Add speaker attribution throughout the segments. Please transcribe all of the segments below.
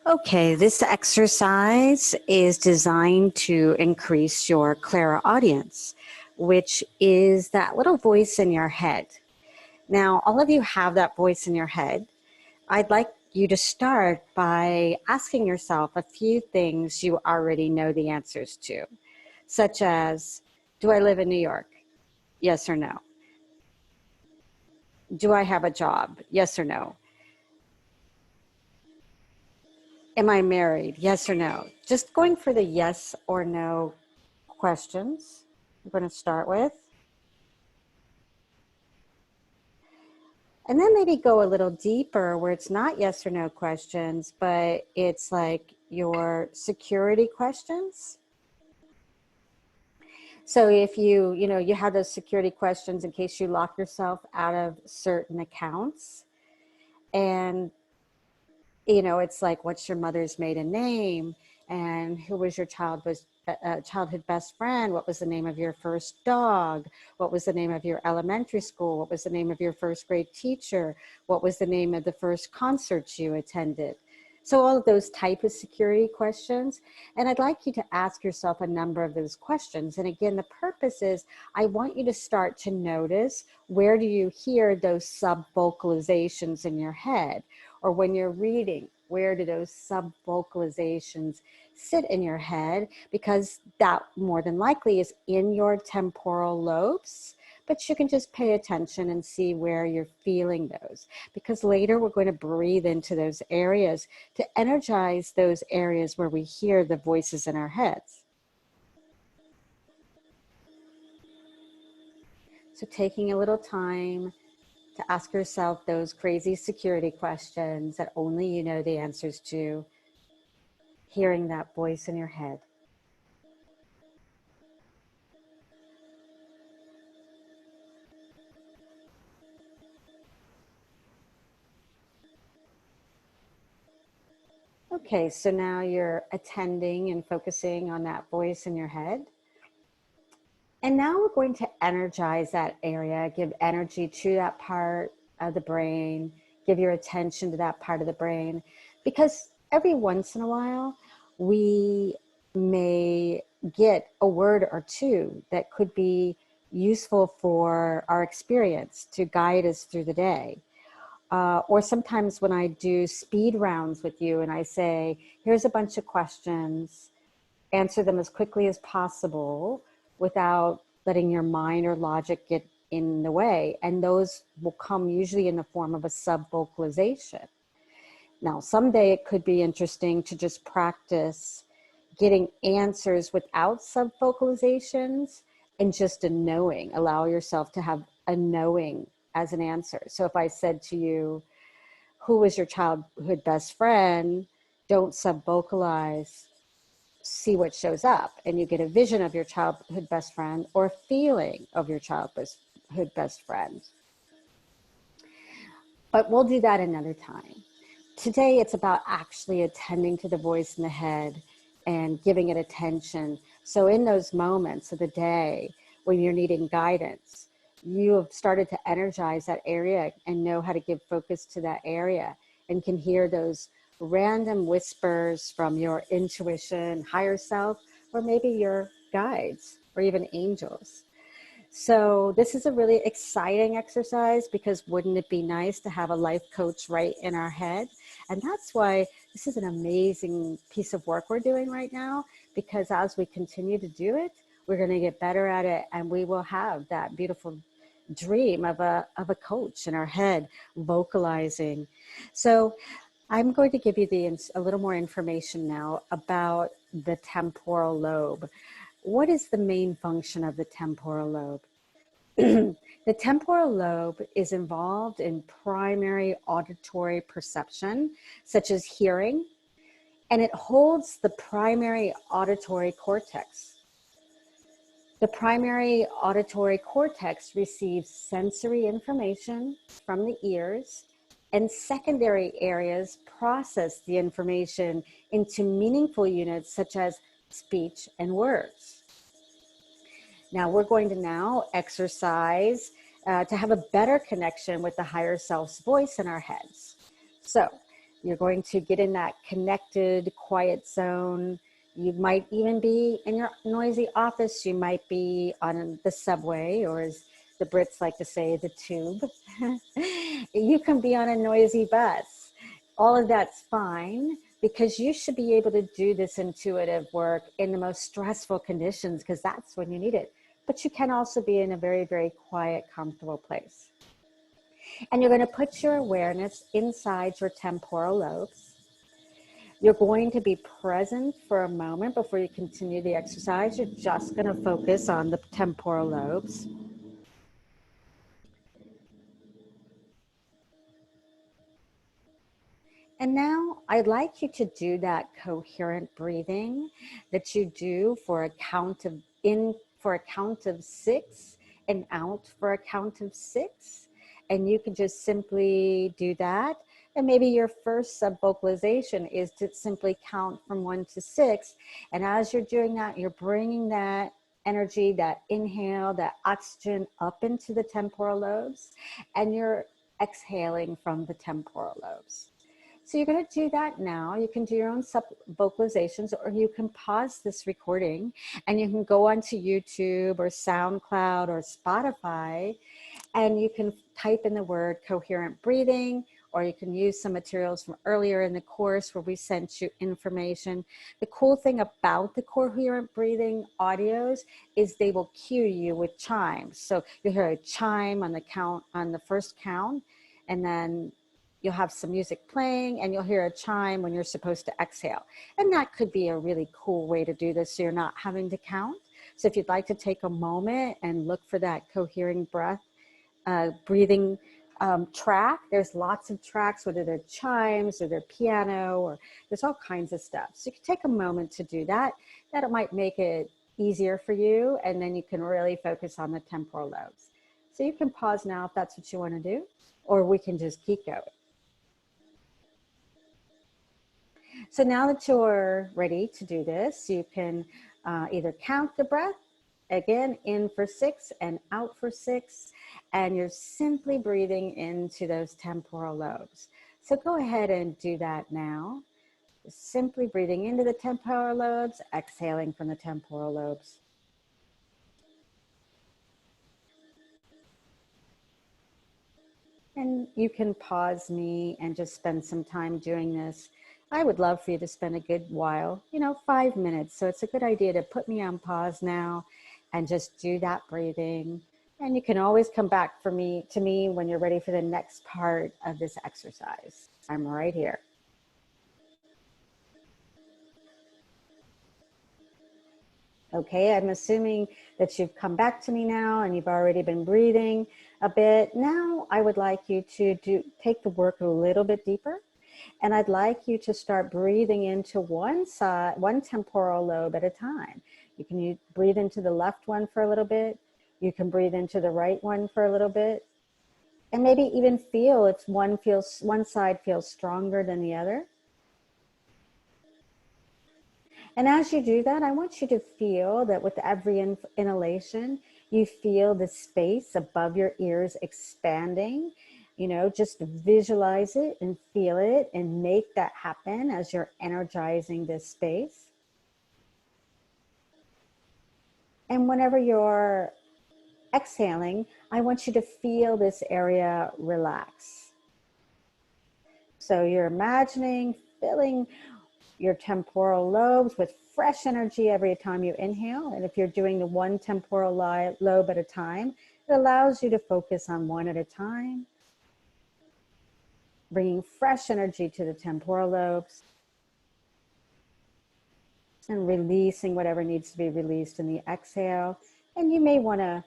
Speaker 1: Okay, this exercise is designed to increase your clairaudience, which is that little voice in your head. Now, all of you have that voice in your head. I'd like you to start by asking yourself a few things you already know the answers to, such as, do I live in New York? Yes or no? Do I have a job? Yes or no? Am I married? Yes or no? Just going for the yes or no questions I'm going to start with. And then maybe go a little deeper where it's not yes or no questions, but it's like your security questions. So if you have those security questions in case you lock yourself out of certain accounts. And it's like, what's your mother's maiden name? And who was your childhood best friend? What was the name of your first dog? What was the name of your elementary school? What was the name of your first grade teacher? What was the name of the first concert you attended? So all of those type of security questions. And I'd like you to ask yourself a number of those questions. And again, the purpose is I want you to start to notice, where do you hear those sub-vocalizations in your head? Or when you're reading, where do those sub-vocalizations sit in your head? Because that more than likely is in your temporal lobes, but you can just pay attention and see where you're feeling those. Because later we're going to breathe into those areas to energize those areas where we hear the voices in our heads. So taking a little time to ask yourself those crazy security questions that only you know the answers to, hearing that voice in your head. Okay, so now you're attending and focusing on that voice in your head. And now we're going to energize that area, give energy to that part of the brain, give your attention to that part of the brain, because every once in a while, we may get a word or two that could be useful for our experience to guide us through the day. Or sometimes when I do speed rounds with you and I say, here's a bunch of questions, answer them as quickly as possible without letting your mind or logic get in the way. And those will come usually in the form of a sub-vocalization. Now, someday it could be interesting to just practice getting answers without sub-vocalizations and just a knowing. Allow yourself to have a knowing as an answer. So if I said to you, who was your childhood best friend? Don't sub-vocalize. See what shows up, and you get a vision of your childhood best friend or a feeling of your childhood best friend. But we'll do that another time. Today, it's about actually attending to the voice in the head and giving it attention. So in those moments of the day when you're needing guidance, you have started to energize that area and know how to give focus to that area and can hear those random whispers from your intuition, higher self, or maybe your guides or even angels. So this is a really exciting exercise, because wouldn't it be nice to have a life coach right in our head? And that's why this is an amazing piece of work we're doing right now, because as we continue to do it, we're going to get better at it, and we will have that beautiful dream of a coach in our head vocalizing. So I'm going to give you a little more information now about the temporal lobe. What is the main function of the temporal lobe? The temporal lobe is involved in primary auditory perception, such as hearing, and it holds the primary auditory cortex. The primary auditory cortex receives sensory information from the ears, and secondary areas process the information into meaningful units such as speech and words. Now we're going to exercise to have a better connection with the higher self's voice in our heads. So You're going to get in that connected, quiet zone. You might even be in your noisy office. You might be on the subway, or as the Brits like to say, the tube. You can be on a noisy bus. All of that's fine, because you should be able to do this intuitive work in the most stressful conditions, because that's when you need it. But you can also be in a very, very quiet, comfortable place. And you're going to put your awareness inside your temporal lobes. You're going to be present for a moment before you continue the exercise. You're just going to focus on the temporal lobes. And now I'd like you to do that coherent breathing that you do for a count of in for a count of 6 and out for a count of 6. And you can just simply do that. And maybe your first sub-vocalization is to simply count from 1 to 6. And as you're doing that, you're bringing that energy, that inhale, that oxygen up into the temporal lobes, and you're exhaling from the temporal lobes. So you're going to do that now. You can do your own vocalizations, or you can pause this recording and you can go onto YouTube or SoundCloud or Spotify, and you can type in the word coherent breathing, or you can use some materials from earlier in the course where we sent you information. The cool thing about the coherent breathing audios is they will cue you with chimes. So you'll hear a chime on the count, on the first count, and then you'll have some music playing and you'll hear a chime when you're supposed to exhale. And that could be a really cool way to do this, so you're not having to count. So if you'd like to take a moment and look for that cohering breath, breathing track, there's lots of tracks, whether they're chimes or they're piano, or there's all kinds of stuff. So you can take a moment to do that. That might make it easier for you, and then you can really focus on the temporal lobes. So you can pause now if that's what you want to do, or we can just keep going. So now that you're ready to do this, you can either count the breath, again, in for 6 and out for 6, and you're simply breathing into those temporal lobes. So go ahead and do that now. Just simply breathing into the temporal lobes, exhaling from the temporal lobes. And you can pause me and just spend some time doing this. I would love for you to spend a good while, 5 minutes. So it's a good idea to put me on pause now and just do that breathing. And you can always come back to me when you're ready for the next part of this exercise. I'm right here. Okay, I'm assuming that you've come back to me now and you've already been breathing a bit. Now I would like you to take the work a little bit deeper. And I'd like you to start breathing into one temporal lobe at a time. You can breathe into the left one for a little bit. You can breathe into the right one for a little bit. And maybe even feel if one side feels stronger than the other. And as you do that, I want you to feel that with every inhalation, you feel the space above your ears expanding. Just visualize it and feel it and make that happen as you're energizing this space. And whenever you're exhaling, I want you to feel this area relax. So you're imagining filling your temporal lobes with fresh energy every time you inhale. And if you're doing the one temporal lobe at a time, it allows you to focus on one at a time, bringing fresh energy to the temporal lobes and releasing whatever needs to be released in the exhale. And you may want to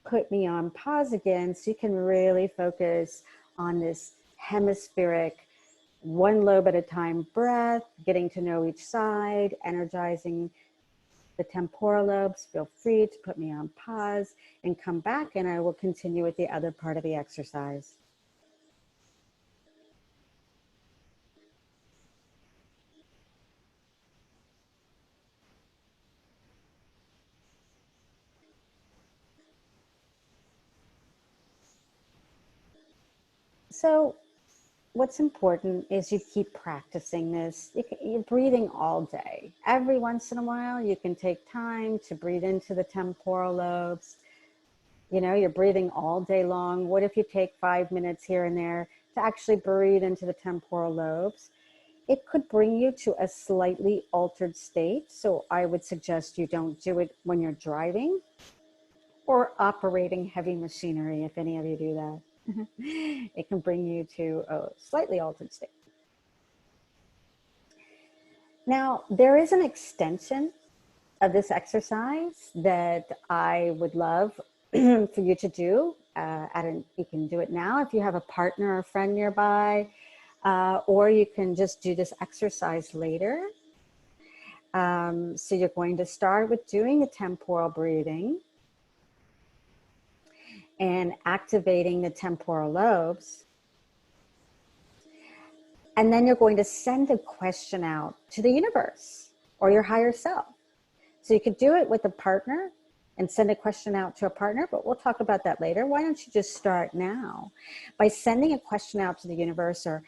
Speaker 1: put me on pause again so you can really focus on this hemispheric, one lobe at a time breath, getting to know each side, energizing the temporal lobes. Feel free to put me on pause and come back, and I will continue with the other part of the exercise. So what's important is you keep practicing this. You're breathing all day. Every once in a while, you can take time to breathe into the temporal lobes. You know, you're breathing all day long. What if you take 5 minutes here and there to actually breathe into the temporal lobes? It could bring you to a slightly altered state. So I would suggest you don't do it when you're driving or operating heavy machinery, if any of you do that. It can bring you to a slightly altered state. Now, there is an extension of this exercise that I would love for you to do. You can do it now if you have a partner or friend nearby, or you can just do this exercise later. So you're going to start with doing the temporal breathing and activating the temporal lobes. And then you're going to send a question out to the universe or your higher self. So you could do it with a partner and send a question out to a partner, but we'll talk about that later. Why don't you just start now by sending a question out to the universe or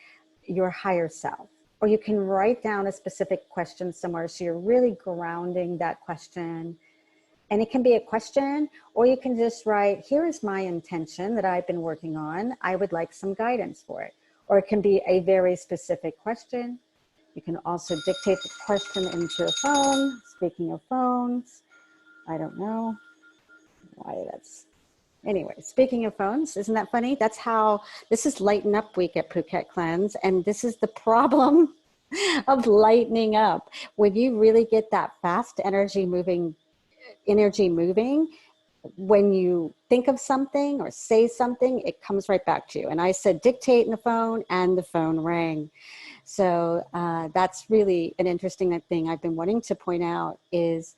Speaker 1: your higher self? Or you can write down a specific question somewhere so you're really grounding that question. And it can be a question, or you can just write, here is my intention that I've been working on. I would like some guidance for it. Or it can be a very specific question. You can also dictate the question into your phone. Speaking of phones, I don't know why that's, anyway, speaking of phones, isn't that funny? That's how, this is Lighten Up Week at Phuket Cleanse, and this is the problem of lightening up. When you really get that fast energy moving, when you think of something or say something, it comes right back to you. And I said dictate in the phone, and the phone rang. So that's really an interesting thing I've been wanting to point out is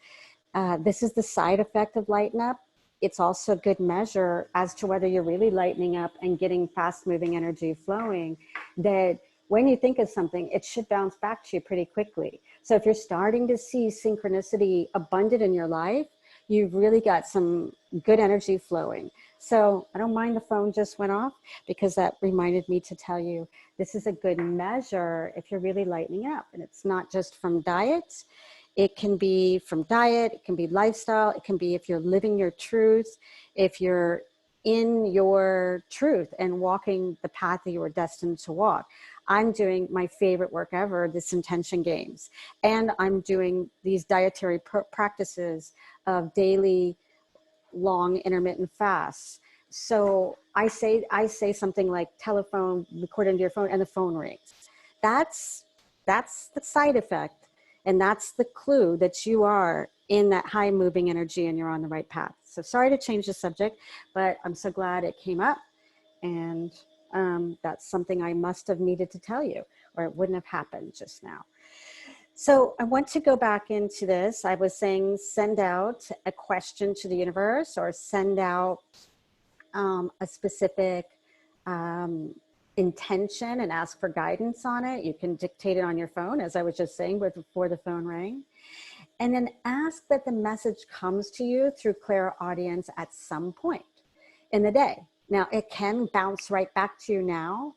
Speaker 1: this is the side effect of lighten up. It's also a good measure as to whether you're really lightening up and getting fast moving energy flowing, that when you think of something, it should bounce back to you pretty quickly. So if you're starting to see synchronicity abundant in your life, you've really got some good energy flowing. So I don't mind the phone just went off, because that reminded me to tell you, this is a good measure if you're really lightening up. And it's not just from diet. It can be from diet, it can be lifestyle, it can be if you're living your truth, if you're in your truth and walking the path that you were destined to walk. I'm doing my favorite work ever, this intention games. And I'm doing these dietary practices of daily long intermittent fasts. So I say something like telephone, record into your phone, and the phone rings. That's the side effect. And that's the clue that you are in that high moving energy and you're on the right path. So sorry to change the subject, but I'm so glad it came up. And that's something I must have needed to tell you, or it wouldn't have happened just now. So I want to go back into this. I was saying send out a question to the universe, or send out a specific intention and ask for guidance on it. You can dictate it on your phone, as I was just saying before the phone rang. And then ask that the message comes to you through Clairaudience at some point in the day. Now, it can bounce right back to you now.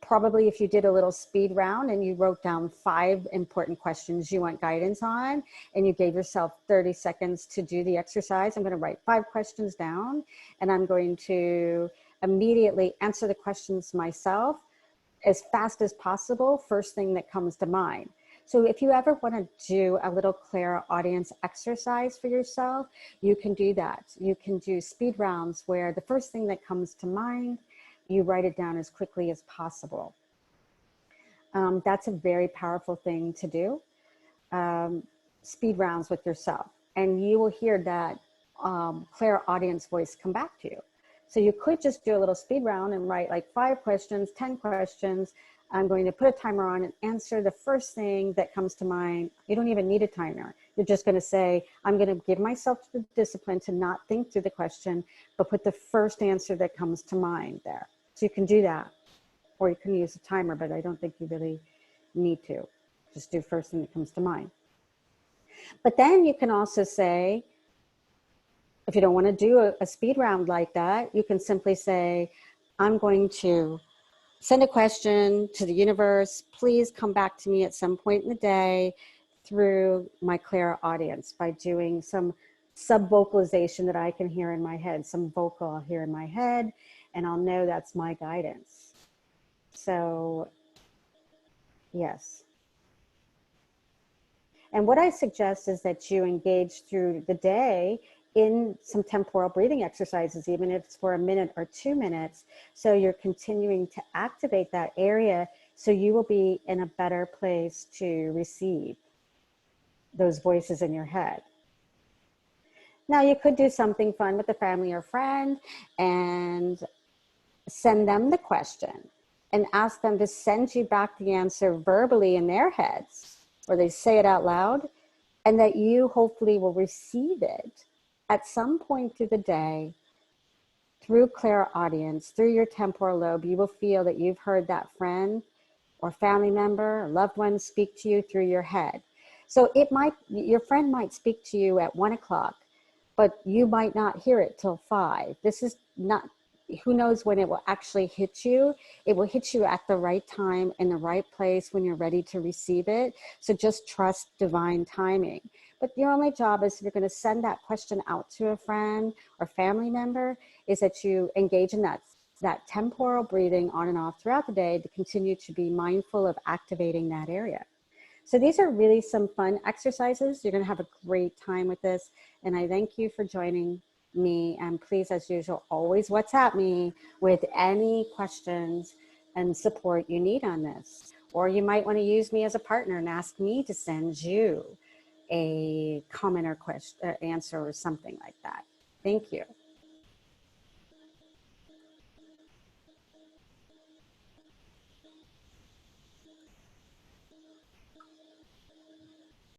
Speaker 1: Probably if you did a little speed round and you wrote down 5 important questions you want guidance on, and you gave yourself 30 seconds to do the exercise. I'm going to write 5 questions down, and I'm going to immediately answer the questions myself as fast as possible, first thing that comes to mind. So if you ever want to do a little Clairaudience exercise for yourself, you can do that. You can do speed rounds where the first thing that comes to mind, you write it down as quickly as possible. That's a very powerful thing to do. Speed rounds with yourself, and you will hear that Clairaudience voice come back to you. So you could just do a little speed round and write like 5 questions, 10 questions. I'm going to put a timer on and answer the first thing that comes to mind. You don't even need a timer. You're just going to say, I'm going to give myself the discipline to not think through the question, but put the first answer that comes to mind there. So you can do that, or you can use a timer, but I don't think you really need to. Just do first thing that comes to mind. But then you can also say, if you don't want to do a speed round like that, you can simply say, I'm going to send a question to the universe. Please come back to me at some point in the day through my Clairaudience by doing some sub-vocalization that I can hear in my head, some vocal I'll hear in my head, and I'll know that's my guidance. So, yes. And what I suggest is that you engage through the day in some temporal breathing exercises, even if it's for a minute or 2 minutes. So you're continuing to activate that area so you will be in a better place to receive those voices in your head. Now, you could do something fun with a family or friend and send them the question and ask them to send you back the answer verbally in their heads, or they say it out loud, and that you hopefully will receive it at some point through the day through clairaudience, through your temporal lobe. You will feel that you've heard that friend or family member or loved one speak to you through your head. So your friend might speak to you at 1 o'clock, but you might not hear it till 5. This is not, who knows when it will actually hit you. It will hit you at the right time in the right place when you're ready to receive it. So just trust divine timing. But your only job is, if you're going to send that question out to a friend or family member, is that you engage in that temporal breathing on and off throughout the day to continue to be mindful of activating that area. So these are really some fun exercises. You're going to have a great time with this. And I thank you for joining me. And please, as usual, always WhatsApp me with any questions and support you need on this. Or you might want to use me as a partner and ask me to send you a comment or question, answer or something like that. Thank you.